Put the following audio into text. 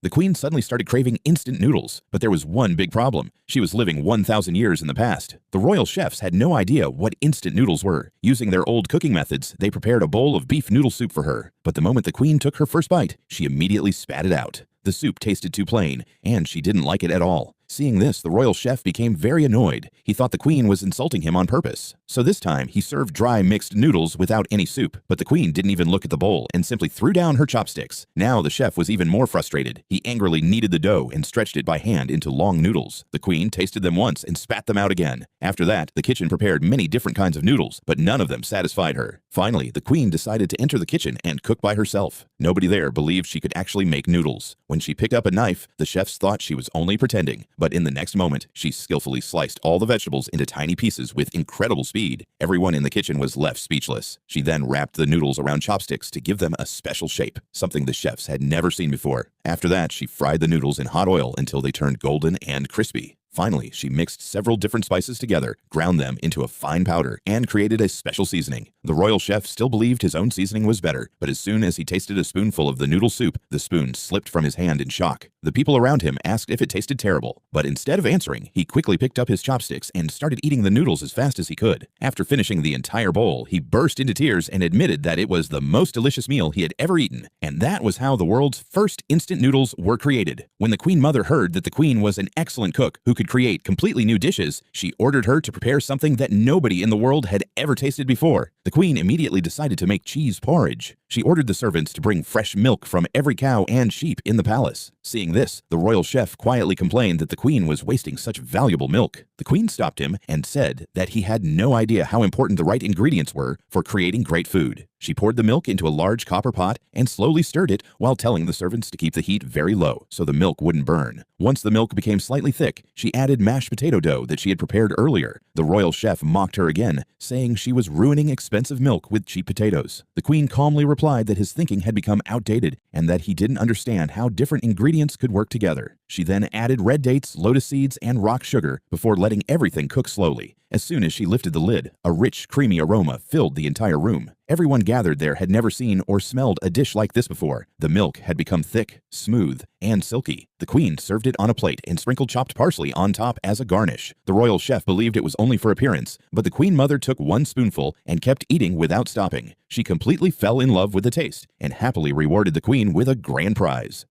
The queen suddenly started craving instant noodles, but there was one big problem. She was living 1,000 years in the past. The royal chefs had no idea what instant noodles were. Using their old cooking methods, they prepared a bowl of beef noodle soup for her. But the moment the queen took her first bite, she immediately spat it out. The soup tasted too plain, and she didn't like it at all. Seeing this, the royal chef became very annoyed. He thought the queen was insulting him on purpose. So this time, he served dry mixed noodles without any soup. But the queen didn't even look at the bowl and simply threw down her chopsticks. Now the chef was even more frustrated. He angrily kneaded the dough and stretched it by hand into long noodles. The queen tasted them once and spat them out again. After that, the kitchen prepared many different kinds of noodles, but none of them satisfied her. Finally, the queen decided to enter the kitchen and cook by herself. Nobody there believed she could actually make noodles. When she picked up a knife, the chefs thought she was only pretending. But in the next moment, she skillfully sliced all the vegetables into tiny pieces with incredible speed. Everyone in the kitchen was left speechless. She then wrapped the noodles around chopsticks to give them a special shape, something the chefs had never seen before. After that, she fried the noodles in hot oil until they turned golden and crispy. Finally, she mixed several different spices together, ground them into a fine powder, and created a special seasoning. The royal chef still believed his own seasoning was better, but as soon as he tasted a spoonful of the noodle soup, the spoon slipped from his hand in shock. The people around him asked if it tasted terrible, but instead of answering, he quickly picked up his chopsticks and started eating the noodles as fast as he could. After finishing the entire bowl, he burst into tears and admitted that it was the most delicious meal he had ever eaten, and that was how the world's first instant noodles were created. When the Queen Mother heard that the queen was an excellent cook who could create completely new dishes, she ordered her to prepare something that nobody in the world had ever tasted before. The queen immediately decided to make cheese porridge. She ordered the servants to bring fresh milk from every cow and sheep in the palace. Seeing this, the royal chef quietly complained that the queen was wasting such valuable milk. The queen stopped him and said that he had no idea how important the right ingredients were for creating great food. She poured the milk into a large copper pot and slowly stirred it while telling the servants to keep the heat very low so the milk wouldn't burn. Once the milk became slightly thick, she added mashed potato dough that she had prepared earlier. The royal chef mocked her again, saying she was ruining expensive milk with cheap potatoes. The queen calmly replied that his thinking had become outdated and that he didn't understand how different ingredients could work together. She then added red dates, lotus seeds, and rock sugar before letting everything cook slowly. As soon as she lifted the lid, a rich, creamy aroma filled the entire room. Everyone gathered there had never seen or smelled a dish like this before. The milk had become thick, smooth, and silky. The queen served it on a plate and sprinkled chopped parsley on top as a garnish. The royal chef believed it was only for appearance, but the queen mother took one spoonful and kept eating without stopping. She completely fell in love with the taste and happily rewarded the queen with a grand prize.